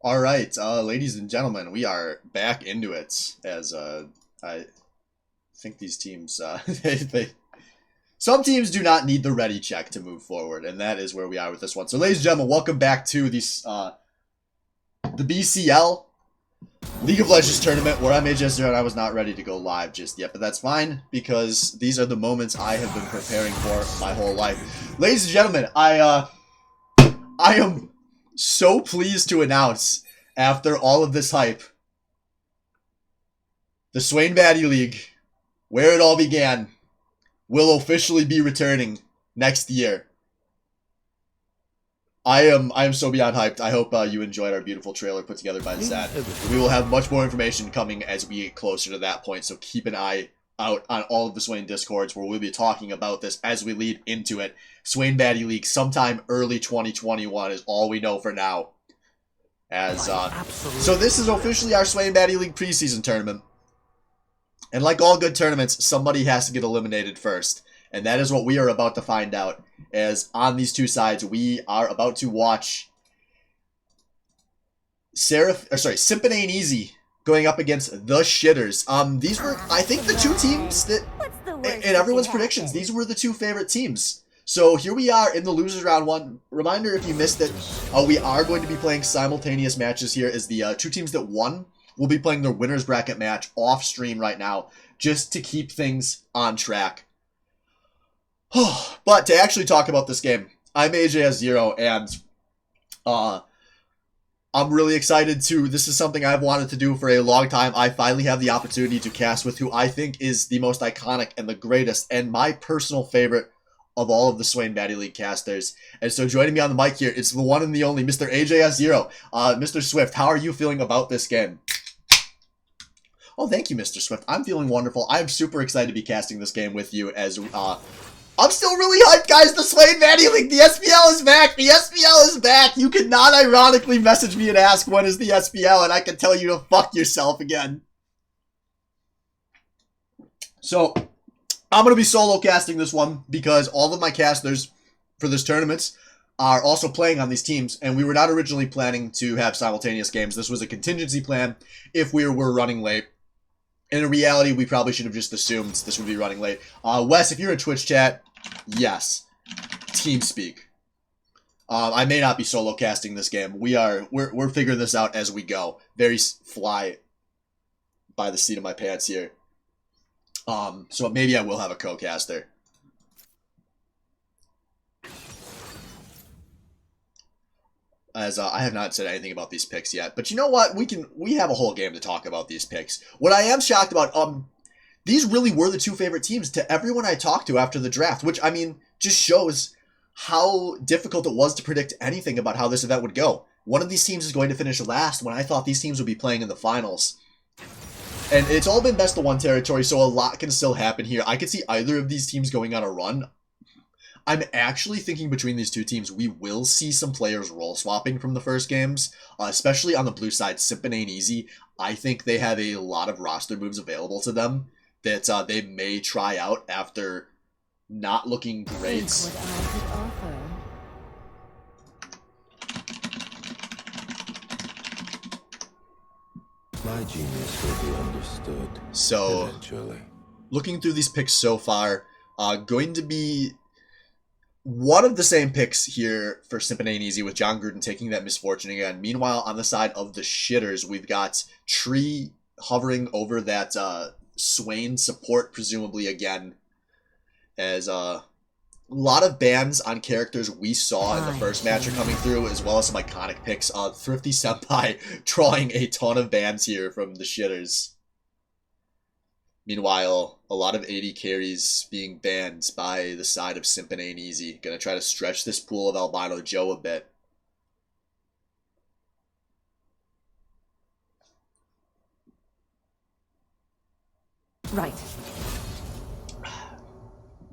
All right, ladies and gentlemen, we are back into it. As I think these teams, some teams do not need the ready check to move forward, and that is where we are with this one. So, ladies and gentlemen, welcome back to the BCL League of Legends tournament, where I'm AJ0 and I was not ready to go live just yet, but that's fine because these are the moments I have been preparing for my whole life. Ladies and gentlemen, I am so pleased to announce, after all of this hype, the Swain Baddie League, where it all began, will officially be returning next year. I am so beyond hyped. I hope you enjoyed our beautiful trailer put together by Zad. We will have much more information coming as we get closer to that point, so keep an eye out on all of the Swain Discords where we'll be talking about this as we lead into it. Swain Baddie League sometime early 2021 is all we know for now. So this is officially our Swain Baddie League preseason tournament. And like all good tournaments, somebody has to get eliminated first. And that is what we are about to find out. As on these two sides, we are about to watch Simpin Ain't Easy going up against the Shitters. These were, I think, the two teams that, in everyone's predictions, these were the two favorite teams. So here we are in the losers round one. Reminder, if you missed it, we are going to be playing simultaneous matches here, as the two teams that won will be playing their winners bracket match off stream right now, just to keep things on track. But to actually talk about this game, I'm AJ0, and I'm really excited to. This is something I've wanted to do for a long time. I finally have the opportunity to cast with who I think is the most iconic and the greatest, and my personal favorite of all of the Swain Baddie League casters. And so joining me on the mic here, it's the one and the only Mr. AJS0. Mr. Swift, how are you feeling about this game? Oh, thank you, Mr. Swift. I'm feeling wonderful. I'm super excited to be casting this game with you, as I'm still really hyped, guys. The Swain Baddie League, the SPL is back. The SPL is back. You could not ironically message me and ask when is the SPL, and I can tell you to fuck yourself again. So I'm going to be solo casting this one because all of my casters for this tournament are also playing on these teams, and we were not originally planning to have simultaneous games. This was a contingency plan if we were running late. And in reality, we probably should have just assumed this would be running late. Wes, if you're in Twitch chat, yes. TeamSpeak. I may not be solo casting this game. We're figuring this out as we go. Very fly by the seat of my pants here. So maybe I will have a co-caster. As I have not said anything about these picks yet, but you know what? We have a whole game to talk about these picks. What I am shocked about, these really were the two favorite teams to everyone I talked to after the draft, which, I mean, just shows how difficult it was to predict anything about how this event would go. One of these teams is going to finish last when I thought these teams would be playing in the finals. And it's all been best of one territory, so a lot can still happen here. I could see either of these teams going on a run. I'm actually thinking between these two teams, we will see some players role swapping from the first games, especially on the blue side. Simpin Ain't Easy. I think they have a lot of roster moves available to them that they may try out after not looking great. My genius will be understood. So, eventually. Looking through these picks so far, going to be one of the same picks here for Simpin Ain't Easy, with John Gruden taking that misfortune again. Meanwhile, on the side of the Shitters, we've got Tree hovering over that Swain support, presumably again, as a lot of bans on characters we saw in the first match are coming through, as well as some iconic picks. Thrifty Senpai drawing a ton of bans here from the Shitters. Meanwhile, a lot of 80 carries being banned by the side of Simpin Ain't Easy. Gonna try to stretch this pool of Albino Joe a bit. Right.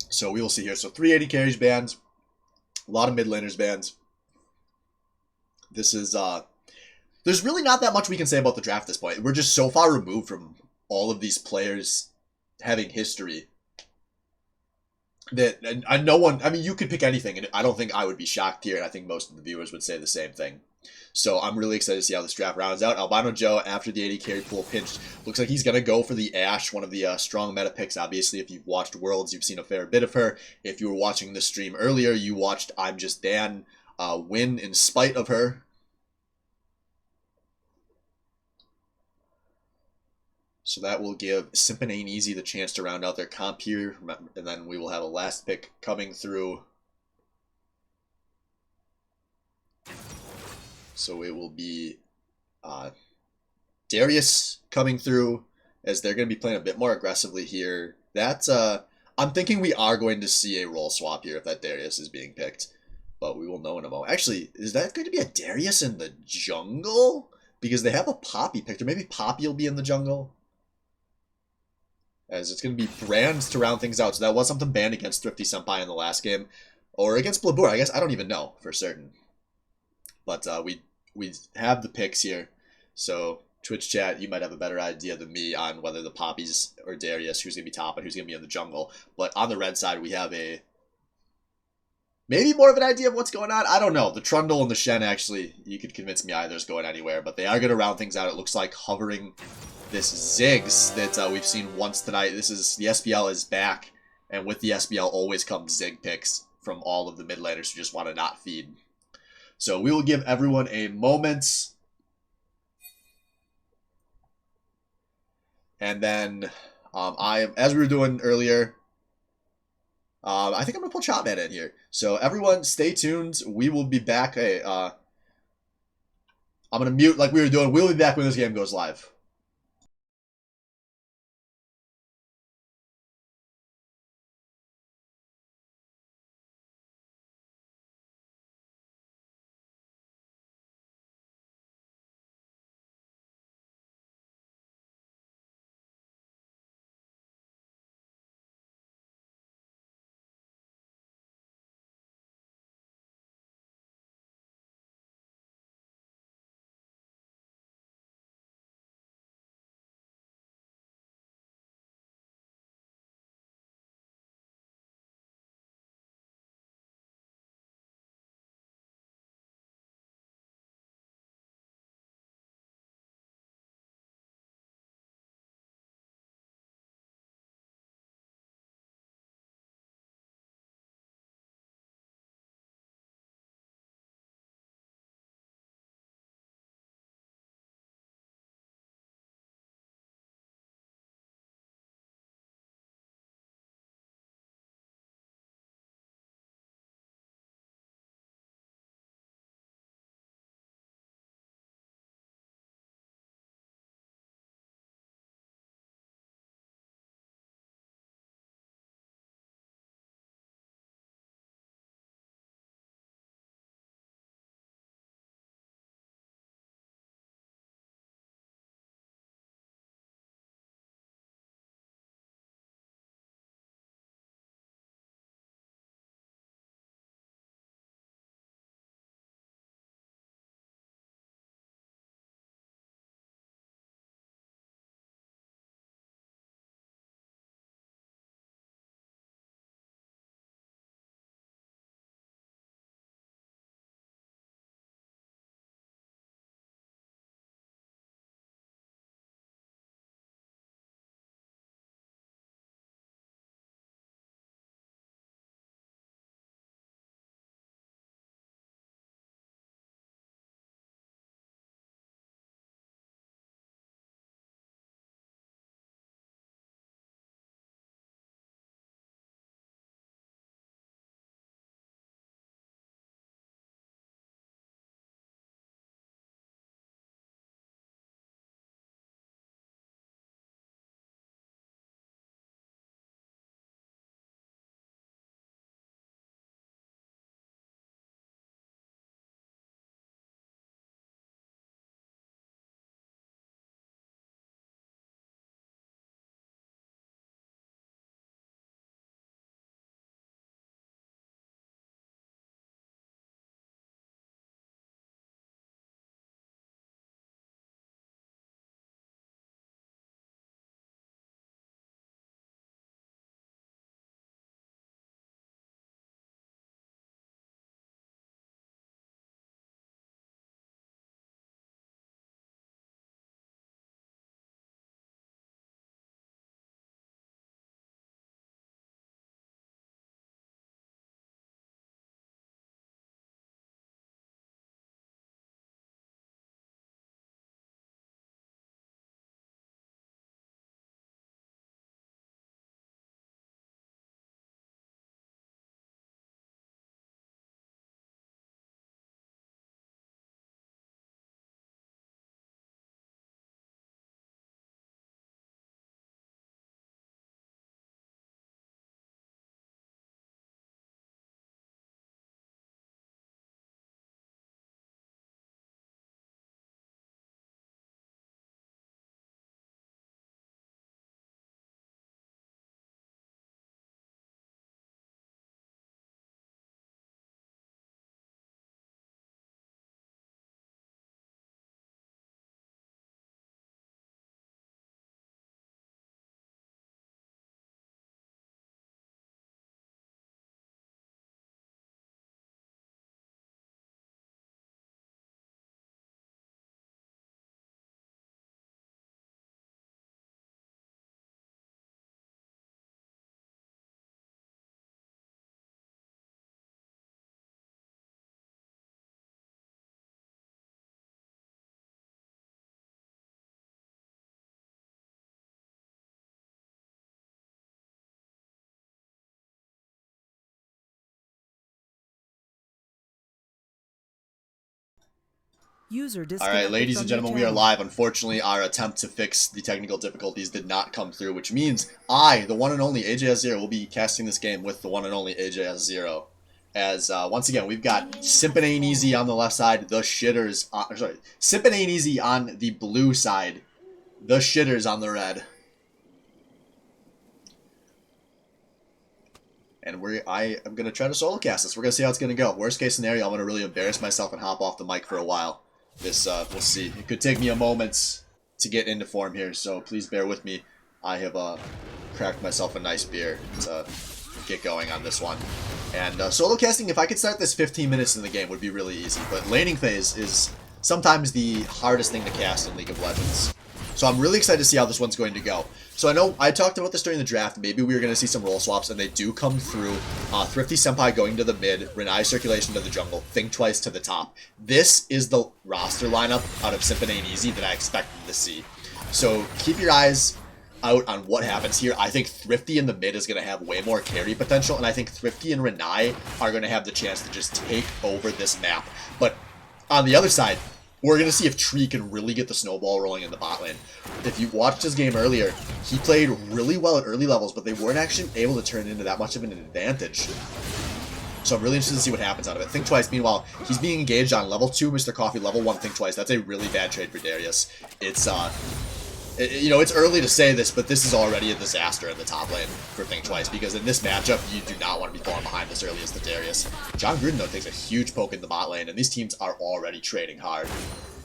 So we will see here. So 380 carries banned. A lot of mid laners banned. This is, there's really not that much we can say about the draft at this point. We're just so far removed from all of these players having history that no one, I mean, you could pick anything, and I don't think I would be shocked here, and I think most of the viewers would say the same thing. So I'm really excited to see how this draft rounds out. Albino Joe, after the 80 carry pool pinched, looks like he's going to go for the Ash, one of the strong meta picks. Obviously, if you've watched Worlds, you've seen a fair bit of her. If you were watching the stream earlier, you watched I'm Just Dan win in spite of her. So that will give Simpin Ain't Easy the chance to round out their comp here. And then we will have a last pick coming through. So it will be Darius coming through, as they're going to be playing a bit more aggressively here. That's I'm thinking we are going to see a role swap here if that Darius is being picked. But we will know in a moment. Actually, is that going to be a Darius in the jungle? Because they have a Poppy picked, or maybe Poppy will be in the jungle. As it's going to be Brands to round things out. So that was something banned against Thrifty Senpai in the last game. Or against Blabur, I guess. I don't even know for certain. But we have the picks here. So Twitch chat, you might have a better idea than me on whether the Poppies or Darius, who's going to be top and who's going to be in the jungle. But on the red side, we have a maybe more of an idea of what's going on. I don't know. The Trundle and the Shen, actually, you could convince me either's going anywhere. But they are going to round things out. It looks like hovering this Ziggs that we've seen once tonight. This is the SBL is back, and with the SBL always comes Zig picks from all of the mid laners who just want to not feed. So we will give everyone a moment, and then as we were doing earlier, I think I'm gonna pull Chopman in here. So everyone, stay tuned. We will be back. Hey, I'm gonna mute like we were doing. We'll be back when this game goes live. User All right, disconnected ladies from and your gentlemen, we are channel. live. Unfortunately, our attempt to fix the technical difficulties did not come through, which means I, the one and only AJS0, will be casting this game with the one and only AJS0. As, once again, we've got Simpin' Ain't Easy on the left side, the Shitters, sorry, Simpin' Ain't Easy on the blue side, the Shitters on the red. And I am going to try to solo cast this. We're going to see how it's going to go. Worst case scenario, I'm going to really embarrass myself and hop off the mic for a while. This, we'll see. It could take me a moment to get into form here, so please bear with me. I have cracked myself a nice beer to get going on this one. And solo casting, if I could start this 15 minutes in the game, would be really easy. But laning phase is sometimes the hardest thing to cast in League of Legends. So I'm really excited to see how this one's going to go. So I know I talked about this during the draft. Maybe we were going to see some role swaps, and they do come through. Thrifty Senpai going to the mid, Renai circulation to the jungle, Think Twice to the top. This is the roster lineup out of Simpin' Ain't Easy that I expected to see. So keep your eyes out on what happens here. I think Thrifty in the mid is going to have way more carry potential, and I think Thrifty and Renai are going to have the chance to just take over this map. But on the other side, we're going to see if Tree can really get the snowball rolling in the bot lane. If you watched his game earlier, he played really well at early levels, but they weren't actually able to turn it into that much of an advantage. So I'm really interested to see what happens out of it. Think Twice, meanwhile, he's being engaged on level 2 Mr. Coffee, level 1 Think Twice. That's a really bad trade for Darius. It's, you know, it's early to say this, but this is already a disaster in the top lane for Think Twice, because in this matchup, you do not want to be falling behind this early as the Darius. John Gruden, though, takes a huge poke in the bot lane, and these teams are already trading hard.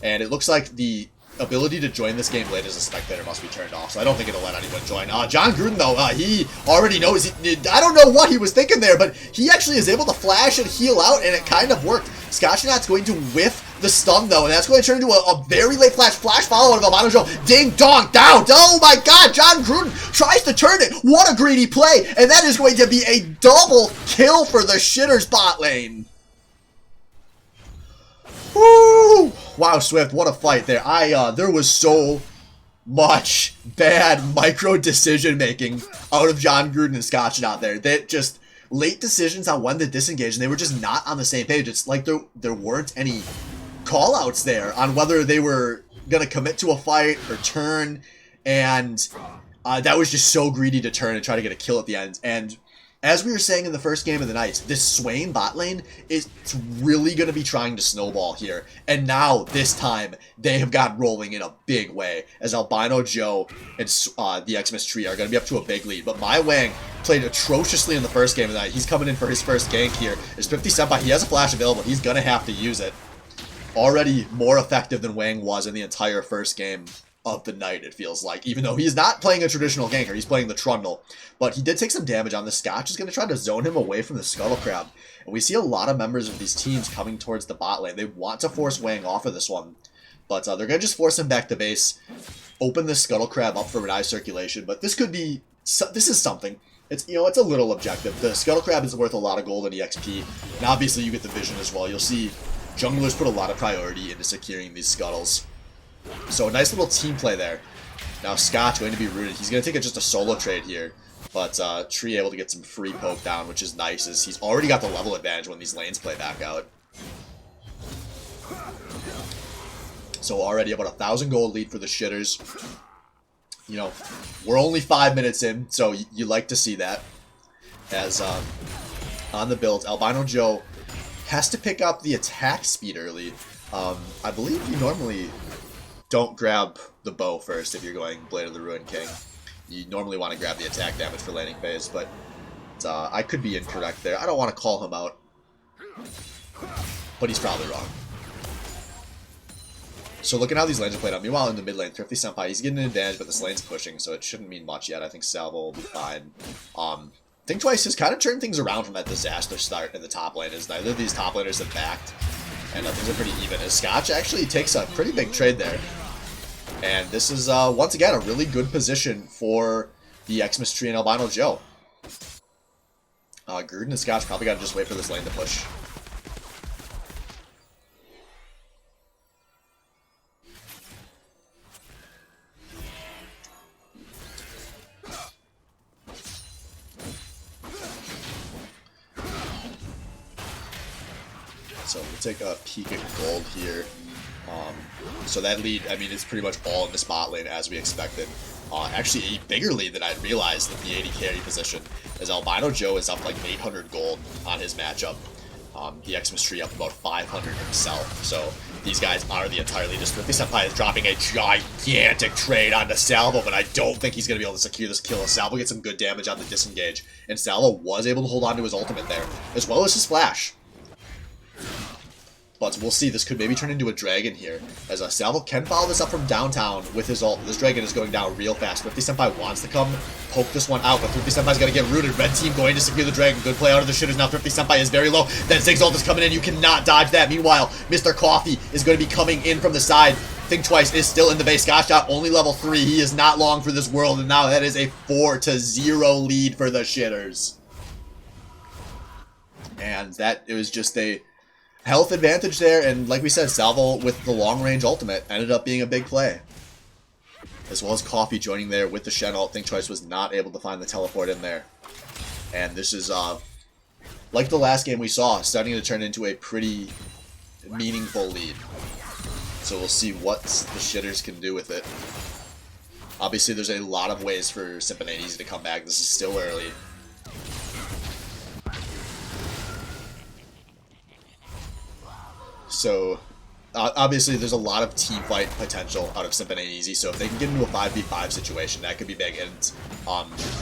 And it looks like the ability to join this game late as a spectator must be turned off, so I don't think it'll let anyone join. John Gruden, though, he already knows. I don't know what he was thinking there, but he actually is able to flash and heal out, and it kind of worked. Scotchnat's going to whiff the stun, though, and that's going to turn into a very late flash follow-on of Albino Joe. Ding dong down. Oh my god, John Gruden tries to turn it. What a greedy play, and that is going to be a double kill for the Shitters bot lane. Woo! Wow, Swift, what a fight there. There was so much bad micro decision making out of John Gruden and Scotchnat there. That just late decisions on when to disengage, and they were just not on the same page. It's like there weren't any call-outs there on whether they were going to commit to a fight or turn, and that was just so greedy to turn and try to get a kill at the end. And as we were saying in the first game of the night, this Swain bot lane is really going to be trying to snowball here. And now, this time, they have got rolling in a big way, as Albino Joe and the Xmas Tree are going to be up to a big lead. But Mai Wang played atrociously in the first game of the night. He's coming in for his first gank here. There's 50 Senpai. He has a flash available. He's going to have to use it. Already more effective than Wang was in the entire first game of the night, it feels like, even though he's not playing a traditional ganker, he's playing the Trundle. But he did take some damage on the Scotch. Is going to try to zone him away from the Scuttle Crab. And we see a lot of members of these teams coming towards the bot lane. They want to force Wang off of this one, but they're going to just force him back to base, open the Scuttle Crab up for Renai circulation. But this could be, this is something. It's, you know, it's a little objective. The Scuttle Crab is worth a lot of gold and EXP, and obviously you get the vision as well. You'll see junglers put a lot of priority into securing these scuttles. So a nice little team play there. Now Scotch going to be rooted. He's going to take just a solo trade here. But Tree able to get some free poke down, which is nice, as he's already got the level advantage when these lanes play back out. So already about 1,000 gold lead for the Shitters. You know, we're only 5 minutes in, so you like to see that. As on the build, Albino Joe has to pick up the attack speed early. I believe you normally don't grab the bow first if you're going Blade of the Ruined King. You normally want to grab the attack damage for laning phase, but I could be incorrect there. I don't want to call him out, but he's probably wrong. So look at how these lanes are played out. Meanwhile, in the mid lane, Thrifty Senpai, he's getting an advantage, but this lane's pushing, so it shouldn't mean much yet. I think Salvo will be fine. Think Twice has kind of turned things around from that disaster start in the top lane, as neither of these top laners have backed, and things are pretty even, as Scotch actually takes a pretty big trade there. And this is, once again, a really good position for the Xmas Tree and Albino Joe. Gruden and Scotch probably got to just wait for this lane to push. So we'll take a peek at gold here. So that lead, I mean, it's pretty much all in this bot lane as we expected. Actually, a bigger lead than I'd realized in the AD carry position, as Albino Joe is up like 800 gold on his matchup. The Xmas Tree up about 500 himself. So these guys are the entire lead. Just Thrifty Senpai is dropping a gigantic trade onto Salvo, but I don't think he's going to be able to secure this kill. Salvo gets some good damage on the disengage, and Salvo was able to hold on to his ultimate there, as well as his flash. But we'll see. This could maybe turn into a dragon here, as Salvo can follow this up from downtown with his ult. This dragon is going down real fast. Thrifty Senpai wants to come poke this one out, but Thrifty Senpai's going to get rooted. Red team going to secure the dragon. Good play out of the shitters. Now Thrifty Senpai is very low. Then Zig's ult is coming in. You cannot dodge that. Meanwhile, Mr. Coffee is going to be coming in from the side. Think Twice is still in the base. Scott Shot only level 3. He is not long for this world, and now that is a 4-0 lead for the shitters. And that, it was just a health advantage there, and like we said, Salvo with the long-range ultimate ended up being a big play. As well as Coffee joining there with the Shen ult. Think Twice was not able to find the teleport in there. And this is, like the last game we saw, starting to turn into a pretty meaningful lead. So we'll see what the shitters can do with it. Obviously, there's a lot of ways for Simp and Easy to come back. This is still early. So, obviously, there's a lot of team fight potential out of Simp and Easy, so if they can get into a 5v5 situation, that could be big. And,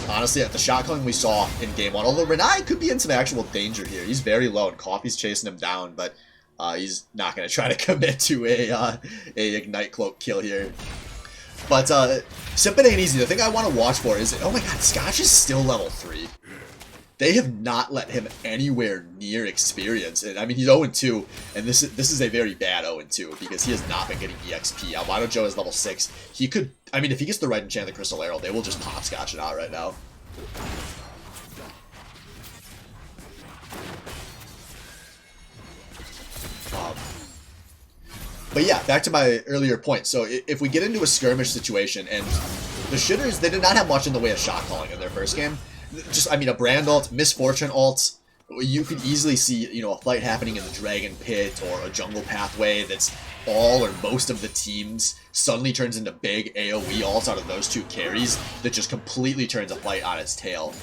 honestly, at the shot calling we saw in Game 1, although Renai could be in some actual danger here. He's very low, and Coffee's chasing him down, but he's not going to try to commit to a Ignite Cloak kill here. But, Simp and Easy, the thing I want to watch for is, oh my god, Scotch is still level 3. They have not let him anywhere near experience. And I mean, he's 0-2, and this is a very bad 0-2 because he has not been getting EXP. Albino Joe is level 6. He could, I mean, if he gets the right enchant, the Crystal Arrow, they will just pop Scotch it out right now. But yeah, back to my earlier point. So if we get into a skirmish situation, and the shitters, they did not have much in the way of shot calling in their first game. Just, I mean, a Brand ult, Misfortune ult, you could easily see, you know, a fight happening in the Dragon Pit or a jungle pathway that's all or most of the teams suddenly turns into big AoE ults out of those two carries that just completely turns a fight on its tail.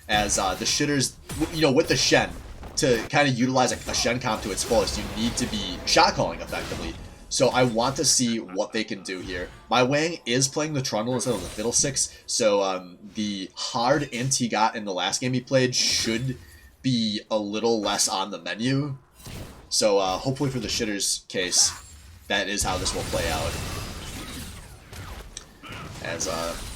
As the shitters, you know, with the Shen, to kind of utilize a Shen comp to its fullest, you need to be shot calling effectively. So I want to see what they can do here. My Wang is playing the Trundle instead of the Fiddlesticks, so the hard int he got in the last game he played should be a little less on the menu. So hopefully for the shitters case, that is how this will play out. As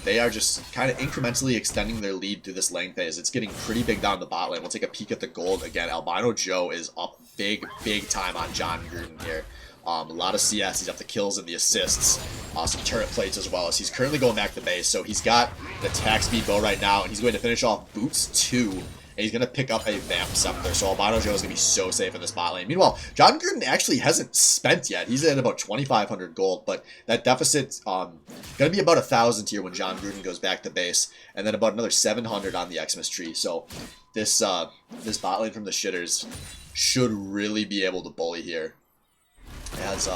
they are just kind of incrementally extending their lead through this lane phase. It's getting pretty big down the bot lane. We'll take a peek at the gold again. Albino Joe is up big time on John Gruden here. A lot of CS, he's up the kills and the assists, some turret plates as well, as he's currently going back to base. So he's got the attack speed bow right now, and he's going to finish off Boots 2, and he's going to pick up a Vamp Scepter. So Albino Joe is going to be so safe in this bot lane. Meanwhile, John Gruden actually hasn't spent yet. He's at about 2,500 gold, but that deficit's going to be about 1,000 here when John Gruden goes back to base, and then about another 700 on the Xmas Tree. So this bot lane from the shitters should really be able to bully here. As,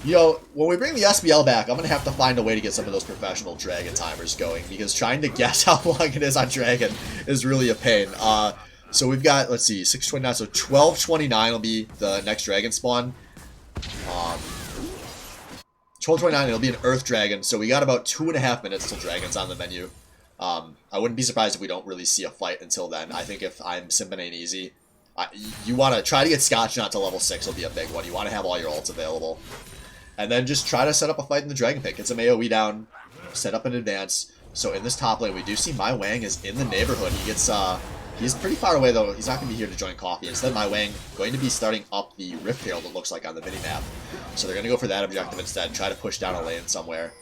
you know, when we bring the SBL back, I'm going to have to find a way to get some of those professional Dragon timers going, because trying to guess how long it is on Dragon is really a pain. So we've got, let's see, 629, so 1229 will be the next Dragon spawn. 1229, it'll be an Earth Dragon, so we got about 2.5 minutes till Dragon's on the menu. I wouldn't be surprised if we don't really see a fight until then. I think if I'm simping ain't easy, you want to try to get Scotch Knot to level 6 will be a big one. You want to have all your ults available. And then just try to set up a fight in the Dragon Pit. Get some AoE down, set up in advance. So in this top lane, we do see My Wang is in the neighborhood. He gets, he's pretty far away though. He's not going to be here to join Coffee. Instead, My Wang going to be starting up the Rift Herald, it looks like, on the minimap. So they're going to go for that objective instead, try to push down a lane somewhere.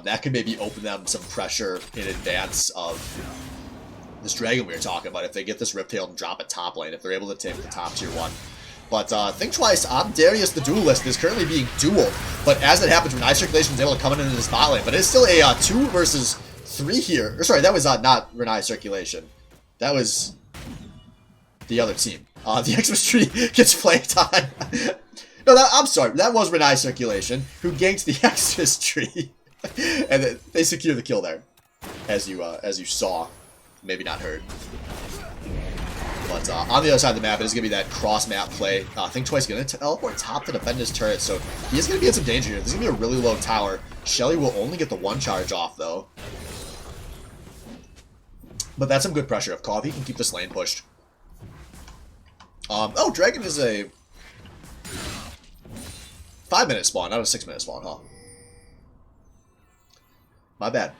That could maybe open them some pressure in advance of this dragon we were talking about, if they get this Riptail and drop it top lane, if they're able to take the top tier 1. But think twice, Darius the Duelist is currently being dueled, but as it happens, Renai Circulation is able to come into this bot lane, but it's still a 2 versus 3 here. Or sorry, that was not Renai Circulation. That was the other team. The Xmas Tree gets playtime. No, I'm sorry. That was Renai Circulation, who ganked the Exodus tree. And they secure the kill there, as you saw. Maybe not heard. But on the other side of the map, it is going to be that cross-map play. Think Twice going to teleport top to defend his turret, so he is going to be in some danger here. This is going to be a really low tower. Shelly will only get the one charge off, though. But that's some good pressure. If Coffee can keep this lane pushed. Oh, Dragon is a 5-minute spawn, not a 6-minute spawn, huh? My bad.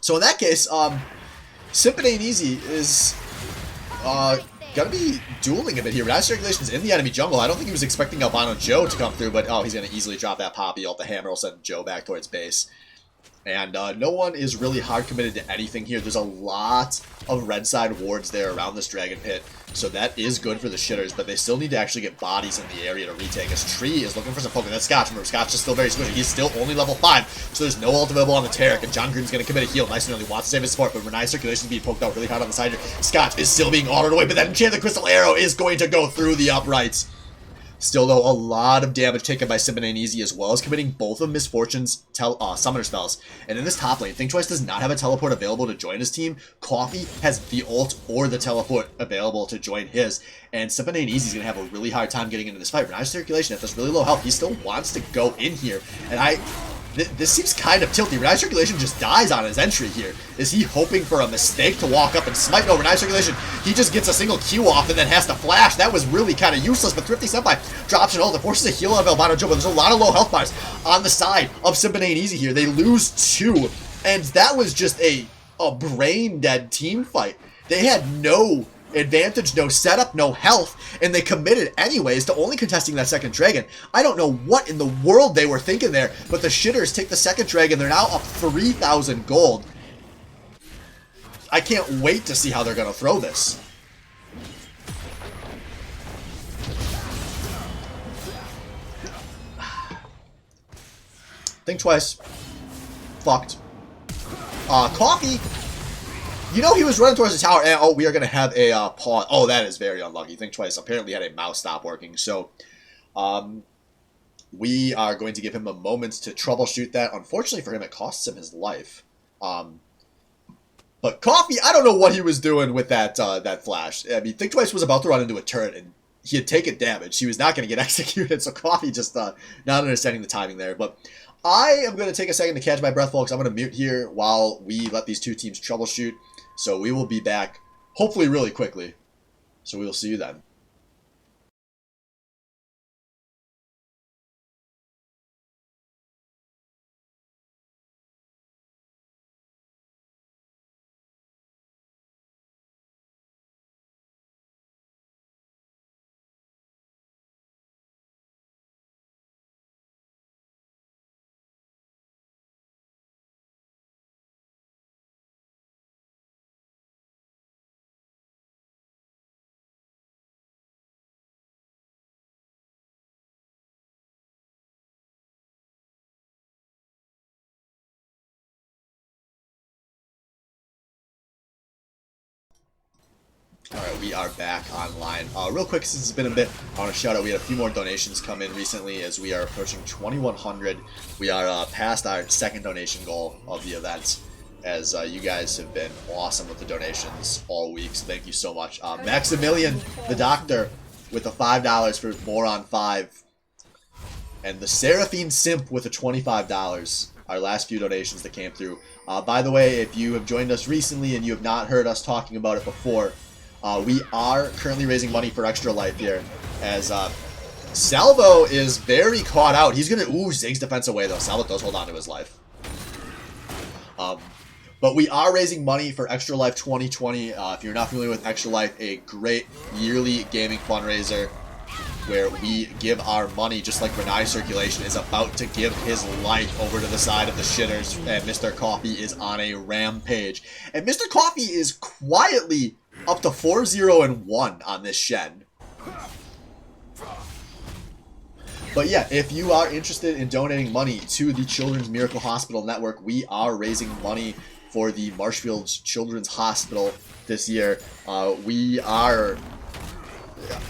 So in that case, Symphony and Easy is gonna be dueling a bit here. Renai Circulation's in the enemy jungle. I don't think he was expecting Albino Joe to come through, but oh, he's gonna easily drop that Poppy ult. The hammer will send Joe back towards base. And no one is really hard committed to anything here. There's a lot of red side wards there around this Dragon Pit, so that is good for the shitters, but they still need to actually get bodies in the area to retake. As Tree is looking for some poke. That's Scotch. Remember, Scotch is still very squishy. He's still only level 5, so there's no ult available on the Taric, and John Green's going to commit a heal. Nice and early. Wants to save his support, but Renai Circulation is being poked out really hard on the side here. Scotch is still being autoed away, but that Enchanted Crystal Arrow is going to go through the uprights. Still, though, a lot of damage taken by Symphony and Easy, as well as committing both of Misfortune's summoner spells. And in this top lane, Think Twice does not have a teleport available to join his team. Coffee has the ult or the teleport available to join his. And Symphony and Easy is going to have a really hard time getting into this fight. Renai Circulation, at this really low health, he still wants to go in here. And this seems kind of tilty. Renai Circulation just dies on his entry here. Is he hoping for a mistake to walk up and smite? No, Renai Circulation, he just gets a single Q off and then has to flash. That was really kind of useless, but Thrifty Senpai drops an ult. It forces a heal out of Albino Joe, but there's a lot of low health bars on the side of Symphony and Easy here. They lose 2, and that was just a brain-dead team fight. They had no advantage, no setup, no health, and they committed anyways to only contesting that second dragon. I don't know what in the world they were thinking there, but the shitters take the second dragon. They're now up 3,000 gold. I can't wait to see how they're going to throw this. Think Twice. Fucked. Coffee. You know he was running towards the tower, and oh, we are going to have a pause. Oh, that is very unlucky. Think Twice apparently had a mouse stop working, so we are going to give him a moment to troubleshoot that. Unfortunately for him, it costs him his life. But Coffee, I don't know what he was doing with that that flash. I mean, Think Twice was about to run into a turret, and he had taken damage. He was not going to get executed, so Coffee just not understanding the timing there. But I am going to take a second to catch my breath, folks. I'm going to mute here while we let these two teams troubleshoot. So we will be back, hopefully really quickly. So we will see you then. Alright, we are back online. Real quick, since it's been a bit, I want to shout out, we had a few more donations come in recently as we are approaching 2,100. We are past our second donation goal of the event, as you guys have been awesome with the donations all week, so thank you so much. Maximilian, the doctor, with the $5 for more on 5. And the Seraphine Simp with the $25. Our last few donations that came through. By the way, if you have joined us recently and you have not heard us talking about it before, we are currently raising money for Extra Life here, as Salvo is very caught out. He's going to... Ooh, Zig's defense away, though. Salvo does hold on to his life. But we are raising money for Extra Life 2020. If you're not familiar with Extra Life, a great yearly gaming fundraiser where we give our money, just like Renai Circulation is about to give his life over to the side of the shitters, and Mr. Coffee is on a rampage. And Mr. Coffee is quietly up to 4-0-1 on this Shen. But yeah, if you are interested in donating money to the Children's Miracle Hospital Network, we are raising money for the Marshfield Children's Hospital this year. We are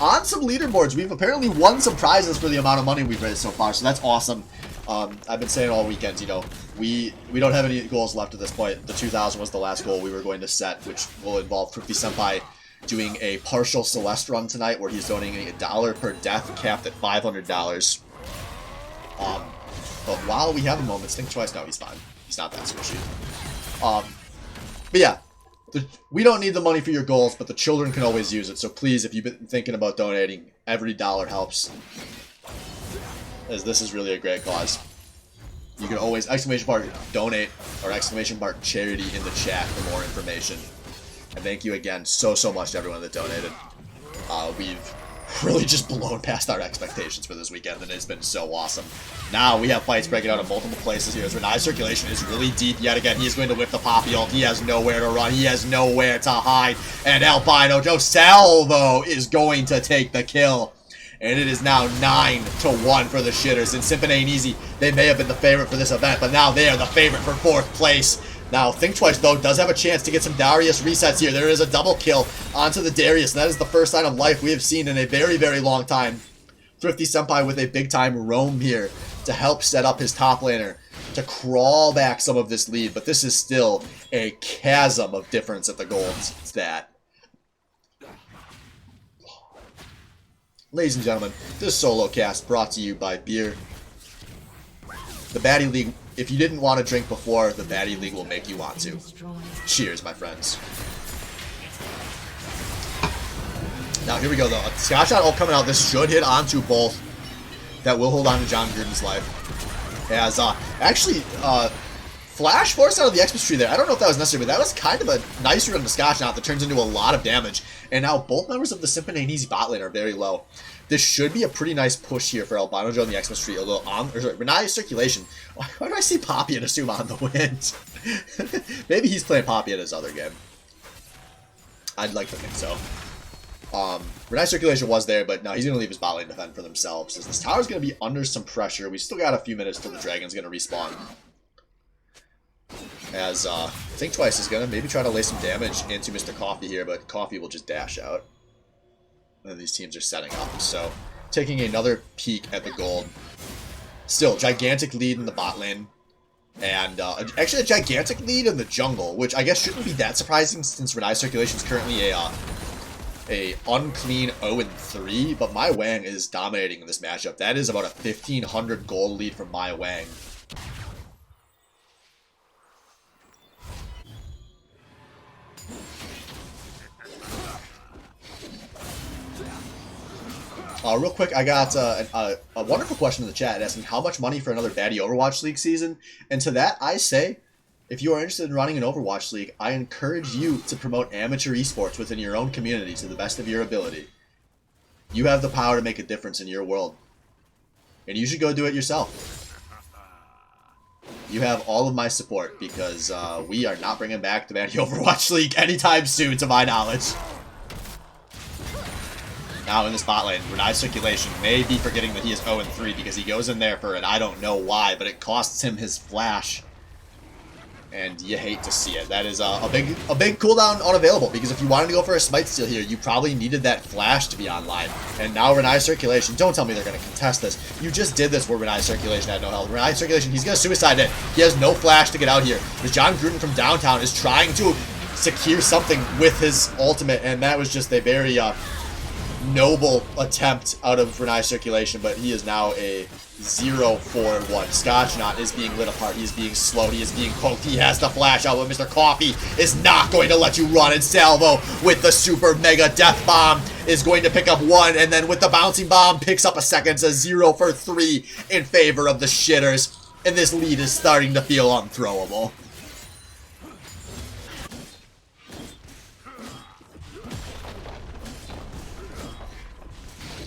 on some leaderboards. We've apparently won some prizes for the amount of money we've raised so far, so that's awesome. I've been saying all weekend, you know, we don't have any goals left at this point. The 2,000 was the last goal we were going to set, which will involve Thrifty Senpai doing a partial Celeste run tonight, where he's donating $1 per death, capped at $500. But while we have a moment, think twice. No, he's fine. He's not that squishy. But yeah, we don't need the money for your goals, but the children can always use it. So please, if you've been thinking about donating, every dollar helps, as this is really a great cause. You can always !donate or !charity in the chat for more information. And thank you again so much to everyone that donated. We've really just blown past our expectations for this weekend, and it's been so awesome. Now we have fights breaking out in multiple places here as Renai's circulation is really deep yet again. He is going to whip the Poppy ult. He has nowhere to run. He has nowhere to hide. And Albino Joe Salvo is going to take the kill. And it is now 9-1 for the shitters. And Simpin ain't easy. They may have been the favorite for this event, but now they are the favorite for 4th place. Now, Think Twice, though, does have a chance to get some Darius resets here. There is a double kill onto the Darius, and that is the first sign of life we have seen in a very long time. Thrifty Senpai with a big-time roam here to help set up his top laner to crawl back some of this lead, but this is still a chasm of difference at the gold stat. Ladies and gentlemen, this solo cast brought to you by beer. The Baddie League, if you didn't want to drink before, the Baddie League will make you want to. Cheers, my friends. Now, here we go, though. A Scott shot all coming out. This should hit onto both. That will hold on to John Gruden's life. As, Flash forced out of the Xmas tree there. I don't know if that was necessary, but that was kind of a nice run to Scotch Knot that turns into a lot of damage. And now both members of the Simpin and Easy bot lane are very low. This should be a pretty nice push here for Albino Joe in the Xmas tree. Although Renai's circulation. Why do I see Poppy and assume on the wind? Maybe he's playing Poppy in his other game. I'd like to think so. Renai's circulation was there, but no, he's going to leave his bot lane to defend for themselves. As this tower's going to be under some pressure. We still got a few minutes till the dragon's going to respawn. As Think Twice is going to maybe try to lay some damage into Mr. Coffee here, but Coffee will just dash out. And these teams are setting up, so taking another peek at the gold. Still, gigantic lead in the bot lane. And actually a gigantic lead in the jungle, which I guess shouldn't be that surprising since Renai's circulation is currently a unclean 0-3, but Mai Wang is dominating in this matchup. That is about a 1,500 gold lead from Mai Wang. Real quick, I got a wonderful question in the chat asking how much money for another Baddie Overwatch League season. And to that, I say, if you are interested in running an Overwatch League, I encourage you to promote amateur esports within your own community to the best of your ability. You have the power to make a difference in your world. And you should go do it yourself. You have all of my support because we are not bringing back the Baddie Overwatch League anytime soon, to my knowledge. Now in this bot lane, Renai's circulation may be forgetting that he is 0-3 because he goes in there for it. I don't know why, but it costs him his flash. And you hate to see it. That is a big cooldown unavailable, because if you wanted to go for a smite steal here, you probably needed that flash to be online. And now Renai's circulation, don't tell me they're going to contest this. You just did this where Renai's circulation had no health. Renai's circulation, he's going to suicide it. He has no flash to get out here. Because John Gruden from downtown is trying to secure something with his ultimate, and that was just a very noble attempt out of Renai's circulation, but he is now a 0-4-1. Scotch Knot is being lit apart. He is being slowed. He is being poked. He has the flash out, but Mr. Coffee is not going to let you run. And Salvo with the super mega death bomb is going to pick up one, and then with the bouncing bomb picks up a second. It's a 0-for-3 in favor of the shitters, and this lead is starting to feel unthrowable.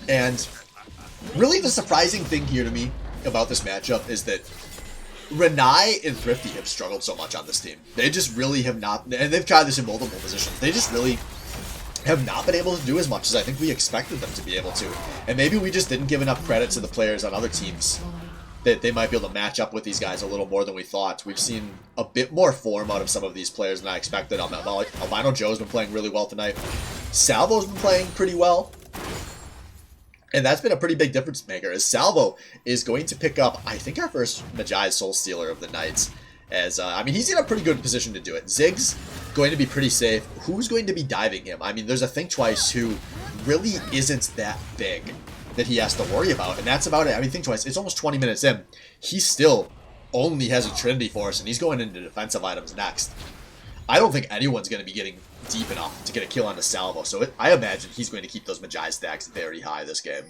And really the surprising thing here to me about this matchup is that Renai and Thrifty have struggled so much on this team. They just really have not, and they've tried this in multiple positions, they just really have not been able to do as much as I think we expected them to be able to. And maybe we just didn't give enough credit to the players on other teams that they might be able to match up with these guys a little more than we thought. We've seen a bit more form out of some of these players than I expected. Albino Joe's been playing really well tonight. Salvo's been playing pretty well. And that's been a pretty big difference maker, as Salvo is going to pick up, I think, our first Magi Soul Stealer of the night. As, I mean, he's in a pretty good position to do it. Zig's going to be pretty safe. Who's going to be diving him? I mean, there's a Think Twice who really isn't that big that he has to worry about, and that's about it. I mean, Think Twice, it's almost 20 minutes in. He still only has a Trinity Force, and he's going into defensive items next. I don't think anyone's going to be getting deep enough to get a kill on the Salvo, so I imagine he's going to keep those Magi stacks very high this game.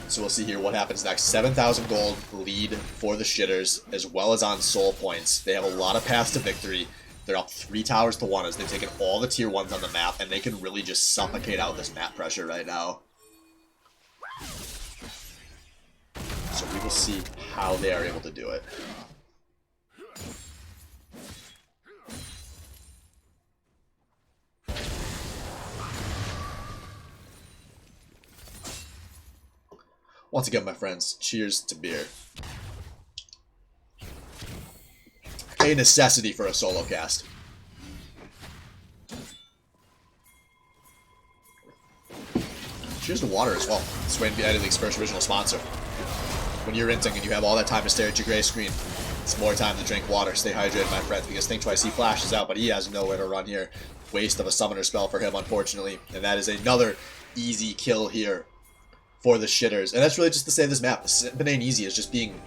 So we'll see here what happens next. 7,000 gold lead for the Shitters, as well as on soul points. They have a lot of paths to victory. They're up 3 towers to 1 as they've taken all the tier 1s on the map, and they can really just suffocate out this map pressure right now. So we will see how they are able to do it. Once again, my friends, cheers to beer. A necessity for a solo cast. Cheers to water as well. It's going to be Ivy League's first original sponsor. When you're renting and you have all that time to stare at your gray screen, it's more time to drink water. Stay hydrated, my friends, because Think Twice, he flashes out, but he has nowhere to run here. Waste of a summoner spell for him, unfortunately. And that is another easy kill here for the Shitters. And that's really just to save this map. Benane Easy is just being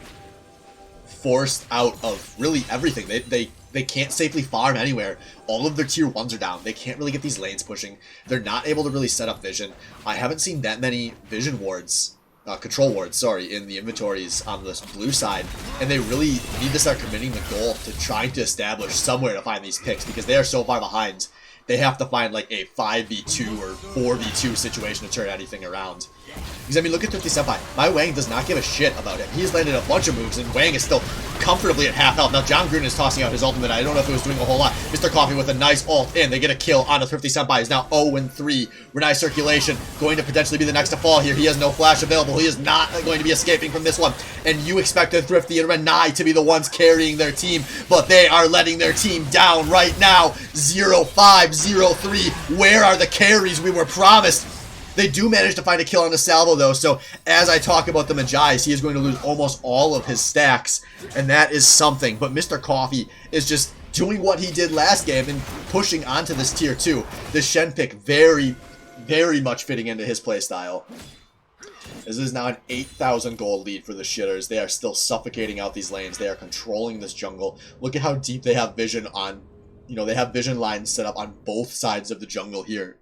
forced out of really everything. They can't safely farm anywhere. All of their tier 1s are down. They can't really get these lanes pushing. They're not able to really set up vision. I haven't seen that many vision wards, control wards, sorry, in the inventories on this blue side. And they really need to start committing the goal to trying to establish somewhere to find these picks, because they are so far behind. They have to find like a 5v2 or 4v2 situation to turn anything around. Because, I mean, look at Thrifty Senpai. My Wang does not give a shit about him. He's landed a bunch of moves, and Wang is still comfortably at half health. Now, John Gruden is tossing out his ultimate. I don't know if it was doing a whole lot. Mr. Coffee with a nice ult in. They get a kill on a Thrifty Senpai. He's now 0-3. Renai Circulation going to potentially be the next to fall here. He has no flash available. He is not going to be escaping from this one. And you expected Thrifty and Renai to be the ones carrying their team, but they are letting their team down right now. 0-5, 0-3. Where are the carries we were promised? They do manage to find a kill on the Salvo, though, so as I talk about the Magi's, he is going to lose almost all of his stacks, and that is something. But Mr. Coffee is just doing what he did last game and pushing onto this tier 2. The Shen pick very, very much fitting into his playstyle. This is now an 8,000 gold lead for the Shitters. They are still suffocating out these lanes. They are controlling this jungle. Look at how deep they have vision on, they have vision lines set up on both sides of the jungle here.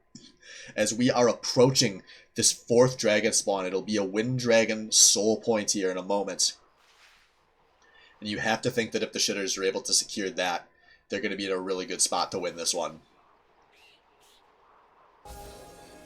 As we are approaching this 4th dragon spawn, it'll be a Wind Dragon soul point here in a moment. And you have to think that if the Shitters are able to secure that, they're going to be in a really good spot to win this one.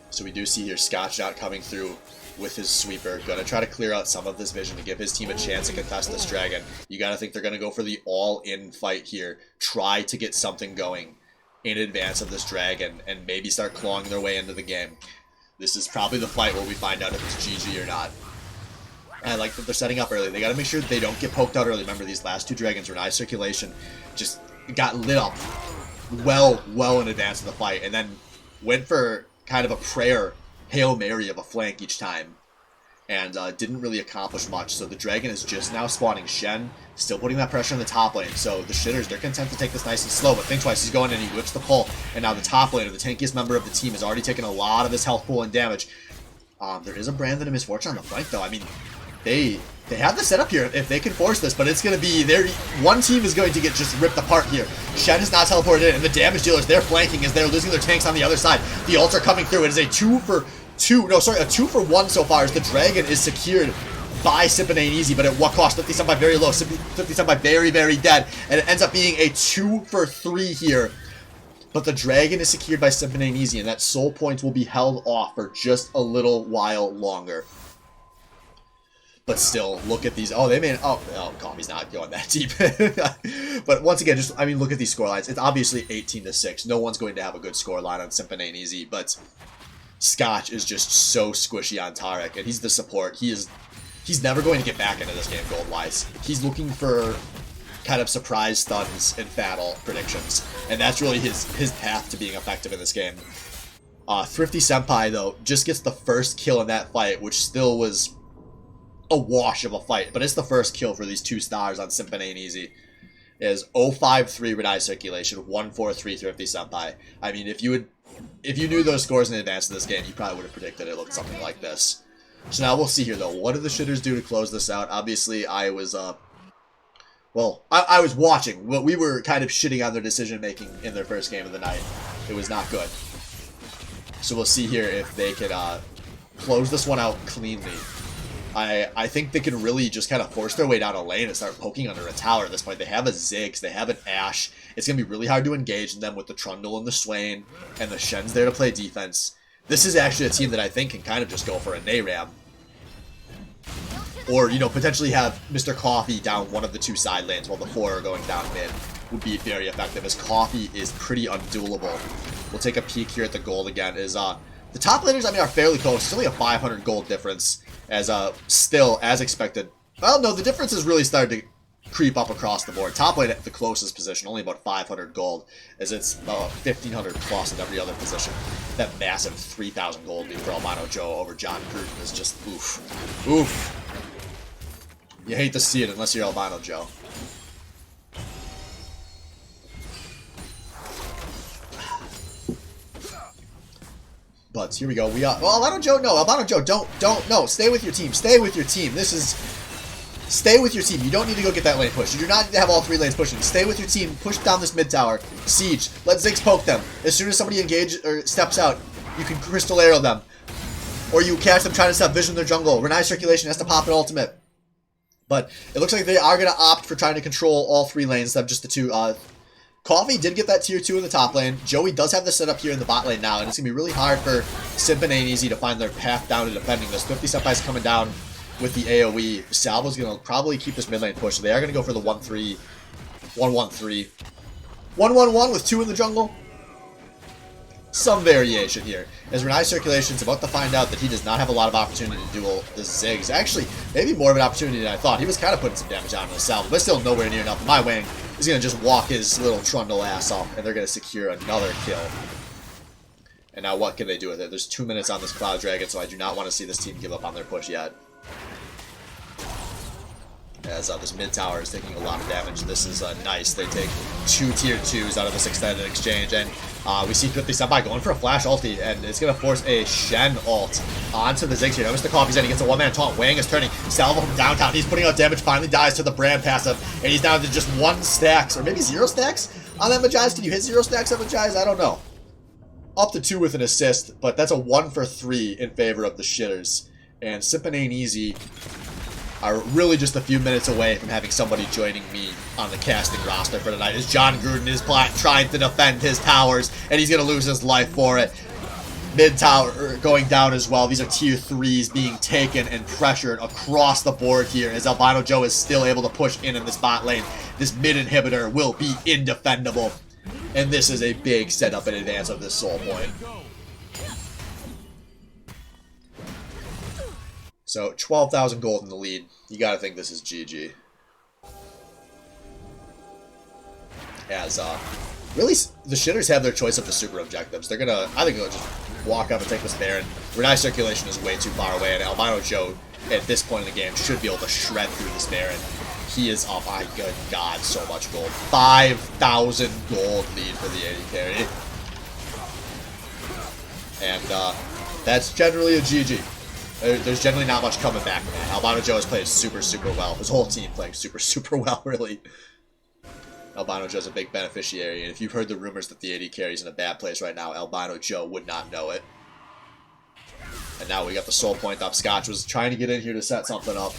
So we do see here Scotchshot coming through with his sweeper. Going to try to clear out some of this vision to give his team a chance to contest this dragon. You got to think they're going to go for the all-in fight here. Try to get something going in advance of this dragon and maybe start clawing their way into the game. This is probably the fight where we find out if it's GG or not. And I like that they're setting up early. They got to make sure they don't get poked out early. Remember, these last 2 dragons were Renai Circulation just got lit up well in advance of the fight, and then went for kind of a prayer Hail Mary of a flank each time, and didn't really accomplish much. So the dragon is just now spawning Shen, still putting that pressure in the top lane. So the Shitters, they're content to take this nice and slow, but Think Twice, he's going in, he whips the pull, and now the top laner, the tankiest member of the team, has already taken a lot of his health pool and damage. There is a Brandon and Misfortune on the flank, though. I mean, they have the setup here if they can force this, but it's going to be one team is going to get just ripped apart here. Shen is not teleported in, and the damage dealers, they're flanking as they're losing their tanks on the other side. The ults are coming through. It is a 2 for 1 so far as the dragon is secured by Benane Easy, but at what cost? 50 Senpai very low, 50 Senpai very, very dead, and it ends up being a 2 for 3 here. But the dragon is secured by Benane Easy, and that soul point will be held off for just a little while longer. But still, look at these. Oh, they made. Oh, Coffee's not going that deep. But once again, look at these score lines. It's obviously 18-6. No one's going to have a good score line on Benane Easy, but Scotch is just so squishy on Tarek, and he's the support. He's never going to get back into this game gold-wise. He's looking for kind of surprise stuns and battle predictions, and that's really his path to being effective in this game. Thrifty Senpai, though, just gets the first kill in that fight, which still was a wash of a fight. But it's the first kill for these 2 stars on Simp and Ain't Easy. Is 053 Renai Circulation, 143 Thrifty Senpai. I mean, if you knew those scores in advance of this game, you probably would have predicted it looked something like this. So now we'll see here, though. What do the shitters do to close this out? Obviously, I was, well, I was watching. But we were kind of shitting on their decision-making in their first game of the night. It was not good. So we'll see here if they can close this one out cleanly. I think they can really just kind of force their way down a lane and start poking under a tower at this point. They have a Ziggs, they have an Ashe. It's going to be really hard to engage them with the Trundle and the Swain, and the Shen's there to play defense. This is actually a team that I think can kind of just go for a Nayram. Or, you know, potentially have Mr. Coffee down one of the 2 side lanes while the 4 are going down mid. Would be very effective, as Coffee is pretty unduelable. We'll take a peek here at the gold again. The top laners, I mean, are fairly close. It's only a 500 gold difference, as still, as expected. Well, no, the difference has really started to creep up across the board. Top lane at the closest position, only about 500 gold, as it's 1,500 plus in every other position. That massive 3,000 gold lead for Albino Joe over John Gruden is just oof. Oof. You hate to see it unless you're Albino Joe. But here we go. Well, Albino Joe, no. Albino Joe, don't, no. Stay with your team. Stay with your team. Stay with your team. You don't need to go get that lane push. You do not need to have all 3 lanes pushing. Stay with your team. Push down this mid tower. Siege. Let Ziggs poke them. As soon as somebody engages or steps out, you can crystal arrow them. Or you catch them trying to stop vision their jungle. Renai Circulation has to pop an ultimate. But it looks like they are going to opt for trying to control all 3 lanes instead of just the 2. Coffee did get that tier 2 in the top lane. Joey does have the setup here in the bot lane now, and it's going to be really hard for Simp and Ain't Easy to find their path down to defending this. 50 Senpai's coming down with the AoE. Salvo's going to probably keep this mid lane push, so they are going to go for the 1-3, 1-1-3. 1-1-1 with 2 in the jungle. Some variation here, as Renai Circulation's about to find out that he does not have a lot of opportunity to duel the Ziggs. Actually, maybe more of an opportunity than I thought. He was kind of putting some damage on himself, but still nowhere near enough. My wing is going to just walk his little Trundle ass off, and they're going to secure another kill. And now what can they do with it? There's 2 minutes on this Cloud Dragon, so I do not want to see this team give up on their push yet. As this mid tower is taking a lot of damage. This is nice. They take 2 tier 2s out of this extended exchange, and we see 50 Senpai going for a flash ulti, and it's going to force a Shen ult onto the Ziggs here. Notice the Coffee's in. He gets a 1-man taunt. Wang is turning. Salvo from downtown. He's putting out damage. Finally dies to the Brand passive, and he's down to just 1 stacks, or maybe 0 stacks on that Magize. Can you hit 0 stacks on Magize? I don't know. Up to 2 with an assist, but that's a 1 for 3 in favor of the shitters. And Simp and Ain't Easy are really just a few minutes away from having somebody joining me on the casting roster for tonight, as John Gruden is trying to defend his towers, and he's going to lose his life for it. Mid tower going down as well. These are tier 3s being taken and pressured across the board here, as Albino Joe is still able to push in this bot lane. This mid inhibitor will be indefendable, and this is a big setup in advance of this soul point. So, 12,000 gold in the lead. You gotta think this is GG. As, really, the shitters have their choice of the super objectives. They're gonna, I think they'll just walk up and take this Baron. Renai Circulation is way too far away, and Albino Joe, at this point in the game, should be able to shred through this Baron. He is, oh my good god, so much gold. 5,000 gold lead for the AD carry. And, that's generally a GG. There's generally not much coming back from that. Albino Joe has played super, super well. His whole team playing super, super well, really. Albino Joe's a big beneficiary, and if you've heard the rumors that the AD carry's in a bad place right now, Albino Joe would not know it. And now we got the soul point up. Scotch was trying to get in here to set something up.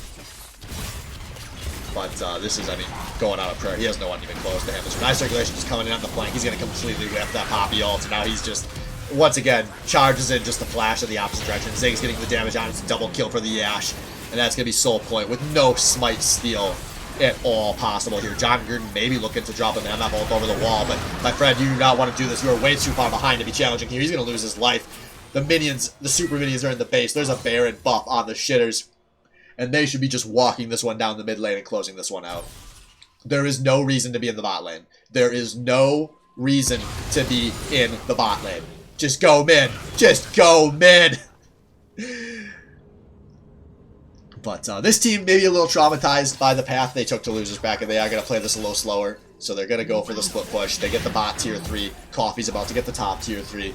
But this is, I mean, going on a prayer. He has no one even close to him. This Renai Circulation is coming in on the flank. He's going to completely whip that Poppy ult, and now he's just, once again, charges in just a flash in the opposite direction. Ziggs getting the damage on. It's a double kill for the Ashe. And that's going to be soul point with no smite steal at all possible here. John Gruden maybe looking to drop an MF ult over the wall, but my friend, you do not want to do this. You are way too far behind to be challenging here. He's going to lose his life. The minions, the super minions are in the base. There's a Baron buff on the shitters, and they should be just walking this one down the mid lane and closing this one out. There is no reason to be in the bot lane. There is no reason to be in the bot lane. Just go mid. Just go mid. But this team may be a little traumatized by the path they took to losers bracket. They are going to play this a little slower. So they're going to go for the split push. They get the bot tier 3. Coffee's about to get the top tier 3.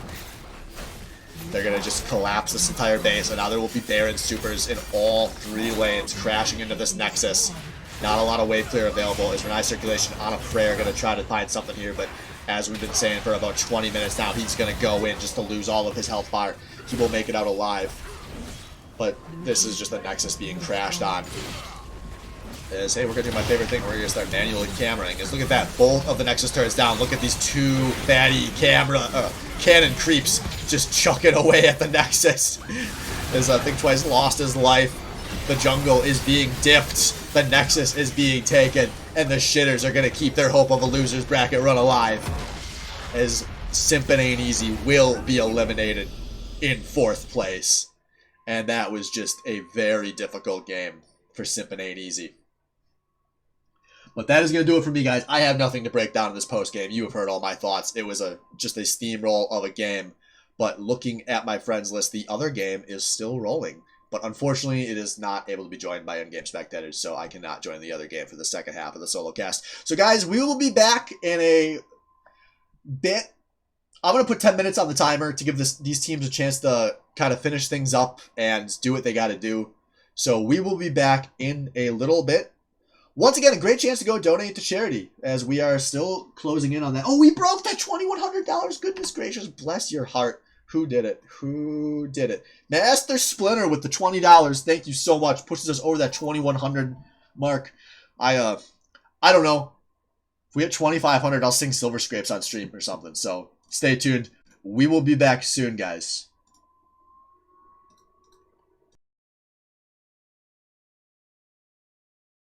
They're going to just collapse this entire base. And now there will be Baron supers in all 3 lanes crashing into this Nexus. Not a lot of wave clear available. Is Renai Circulation on a prayer going to try to find something here. But as we've been saying for about 20 minutes now, he's going to go in just to lose all of his health bar. He will make it out alive. But this is just a Nexus being crashed on. Is, hey, we're going to do my favorite thing. We're going to start manually cameraing. Is look at that. Both of the Nexus turrets down. Look at these 2 fatty cannon creeps just chucking away at the Nexus. As Think Twice lost his life. The jungle is being dipped. The Nexus is being taken. And the shitters are going to keep their hope of a loser's bracket run alive. As Simpin' Ain't Easy will be eliminated in 4th place. And that was just a very difficult game for Simpin' Ain't Easy. But that is going to do it for me, guys. I have nothing to break down in this post-game. You have heard all my thoughts. It was just a steamroll of a game. But looking at my friends list, the other game is still rolling. But unfortunately, it is not able to be joined by in-game spectators, so I cannot join the other game for the second half of the solo cast. So, guys, we will be back in a bit. I'm going to put 10 minutes on the timer to give these teams a chance to kind of finish things up and do what they got to do. So we will be back in a little bit. Once again, a great chance to go donate to charity as we are still closing in on that. Oh, we broke that $2,100. Goodness gracious. Bless your heart. Who did it? Who did it? Master Splinter with the $20. Thank you so much. Pushes us over that 2,100 mark. I don't know. If we hit 2,500, I'll sing Silver Scrapes on stream or something. So stay tuned. We will be back soon, guys.